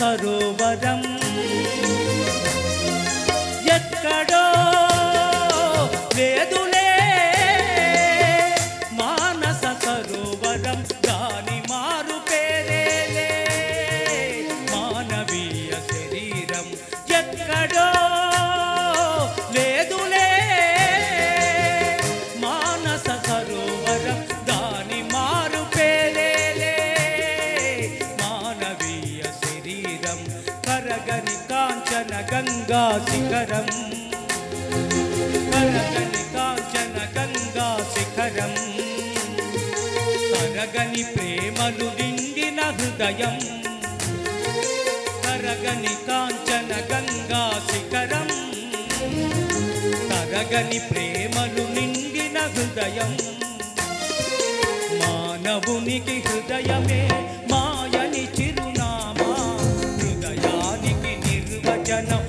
సరోవరం ఎక్కడో లేదులే మానస సరోవరం దాని మారు పేరేలే మానవీయ శరీరం ఎక్కడో లేదులే మానస సరోవరం దాని మారు పేరేలే మానవీయ శరీరం కరగని కాంచన గంగా శిఖరం కరగని కాంచన గంగా శిఖరం కరగని ప్రేమలు నిండిన హృదయం కరగని కాంచన గంగా శిఖరం కరగని ప్రేమలు నిండిన హృదయం మానవునికి హృదయమే మాయని చిరునామా హృదయానికి నిర్వచనం